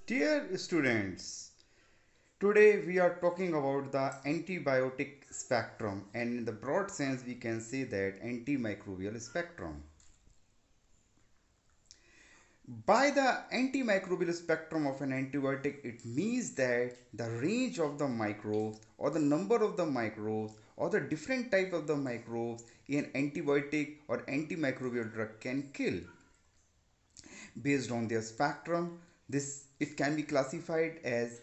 Dear students, today we are talking about the antibiotic spectrum, and in the broad sense we can say that antimicrobial spectrum. By the antimicrobial spectrum of an antibiotic, it means that the range of the microbes or the number of the microbes or the different type of the microbes an antibiotic or antimicrobial drug can kill. Based on their spectrum, this it can be classified as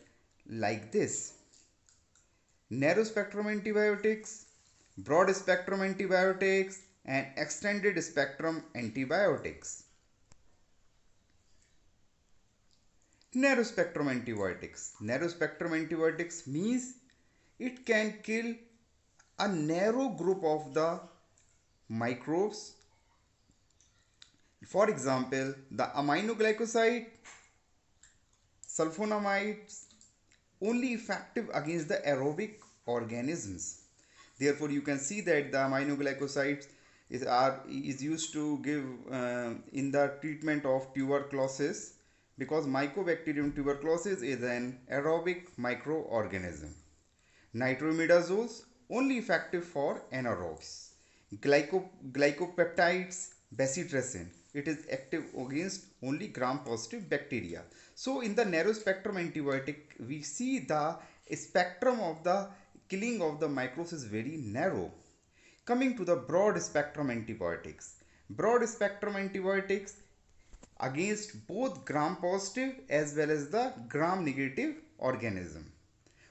like this: narrow spectrum antibiotics, broad spectrum antibiotics, and extended spectrum antibiotics. Narrow spectrum antibiotics. Narrow spectrum antibiotics means it can kill a narrow group of the microbes. For example, the aminoglycoside, sulfonamides, only effective against the aerobic organisms. Therefore, you can see that the aminoglycosides is used to give in the treatment of tuberculosis, because Mycobacterium tuberculosis is an aerobic microorganism. Nitroimidazoles only effective for anaerobes. Glycopeptides, bacitracin, it is active against only gram positive bacteria. So in the narrow spectrum antibiotic we see the spectrum of the killing of the microbes is very narrow. Coming to the broad spectrum antibiotics. Broad spectrum antibiotics against both gram positive as well as the gram negative organism.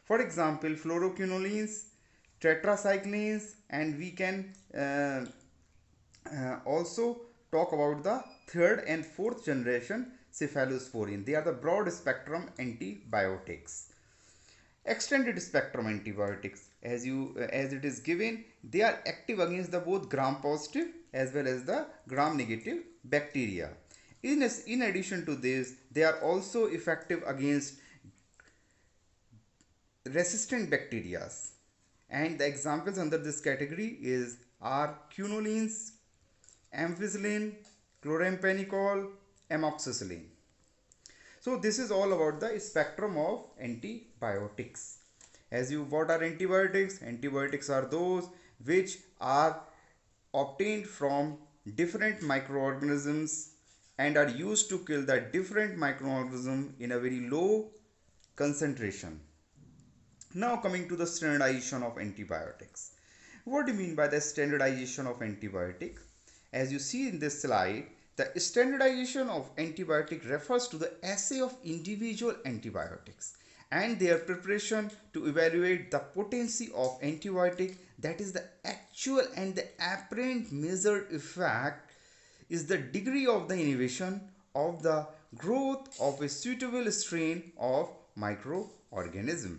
For example, fluoroquinolines, tetracyclines, and we can also talk about the third and fourth generation cephalosporin. They are the broad spectrum antibiotics. Extended spectrum antibiotics, as it is given, they are active against the both gram positive as well as the gram negative bacteria. In addition to this, they are also effective against resistant bacteria, and the examples under this category are quinolines, ampicillin, chloramphenicol, amoxicillin. So this is all about the spectrum of antibiotics. What are antibiotics? Antibiotics are those which are obtained from different microorganisms and are used to kill the different microorganisms in a very low concentration. Now coming to the standardization of antibiotics. What do you mean by the standardization of antibiotic? As you see in this slide, the standardization of antibiotic refers to the assay of individual antibiotics and their preparation to evaluate the potency of antibiotic, that is the actual and the apparent measured effect is the degree of the inhibition of the growth of a suitable strain of microorganism.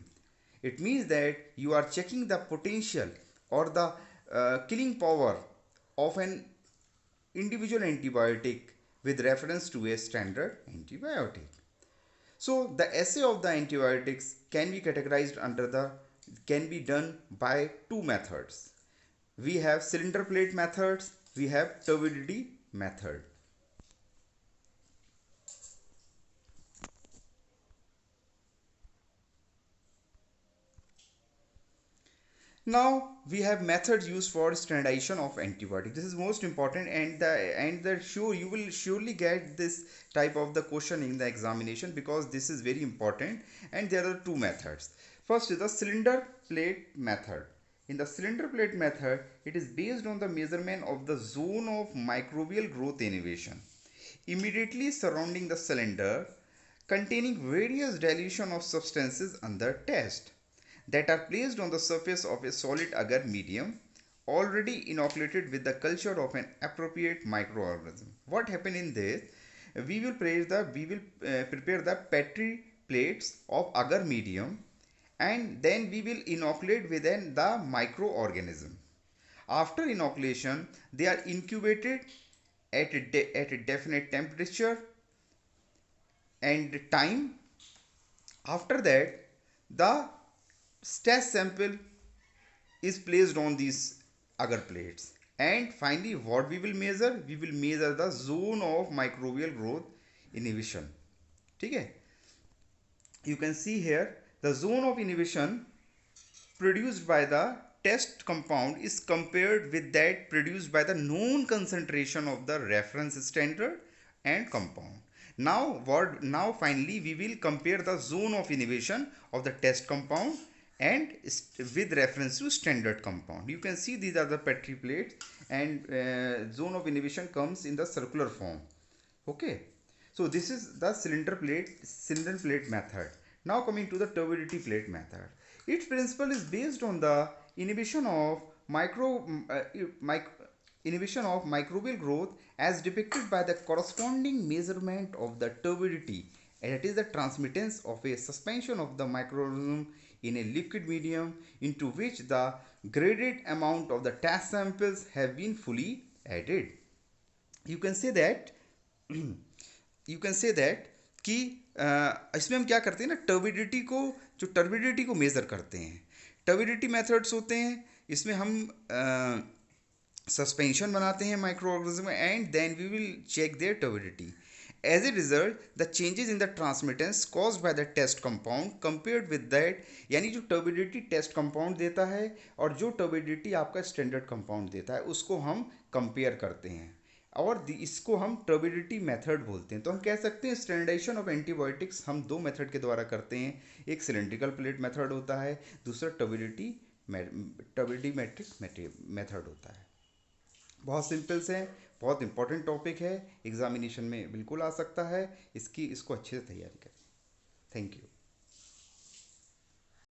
It means that you are checking the potential or the killing power of an individual antibiotic with reference to a standard antibiotic. So the assay of the antibiotics can be categorized under the can be done by two methods. We have cylinder plate methods, we have turbidity method. Now we have methods used for standardization of antibiotics. This is most important, and sure you will surely get this type of the question in the examination, because this is very important. And there are two methods. First is the cylinder plate method. In the cylinder plate method, it is based on the measurement of the zone of microbial growth inhibition immediately surrounding the cylinder, containing various dilution of substances under test that are placed on the surface of a solid agar medium already inoculated with the culture of an appropriate microorganism. What happen in this? We will prepare the petri plates of agar medium, and then we will inoculate within the microorganism. After inoculation, they are incubated at a definite temperature and time. After that, the test sample is placed on these agar plates, and finally what we will measure the zone of microbial growth inhibition. ठीक है. You can see here the zone of inhibition produced by the test compound is compared with that produced by the known concentration of the reference standard and compound. Now finally we will compare the zone of inhibition of the test compound and with reference to standard compound. You can see these are the Petri plates, and zone of inhibition comes in the circular form. Okay, so this is the cylinder plate method. Now coming to the turbidity plate method. Its principle is based on the inhibition of inhibition of microbial growth as depicted by the corresponding measurement of the turbidity, and it is the transmittance of a suspension of the microorganism in a liquid medium into which the graded amount of the test samples have been fully added. You can say that you can say that कि इसमें हम क्या करते हैं ना, turbidity को measure करते हैं. टर्बिडिटी मेथड्स होते हैं, इसमें हम सस्पेंशन बनाते हैं microorganism and then we will check their turbidity. As a result the changes in the transmittance caused by the test compound compared with that, यानी जो टर्बिडिटी टेस्ट कंपाउंड देता है और जो टर्बिडिटी आपका स्टैंडर्ड कंपाउंड देता है उसको हम कंपेयर करते हैं, और इसको हम टर्बिडिटी मेथड बोलते हैं. तो हम कह सकते हैं स्टैंडर्डाइजेशन ऑफ एंटीबायोटिक्स हम दो मेथड के द्वारा करते हैं. एक सिलेंड्रिकल प्लेट मेथड होता है, दूसरा टर्बिडिमेट्रिक मेथड होता है. बहुत सिंपल से, बहुत इंपॉर्टेंट टॉपिक है, एग्जामिनेशन में बिल्कुल आ सकता है. इसको अच्छे से तैयारी करें. Thank you.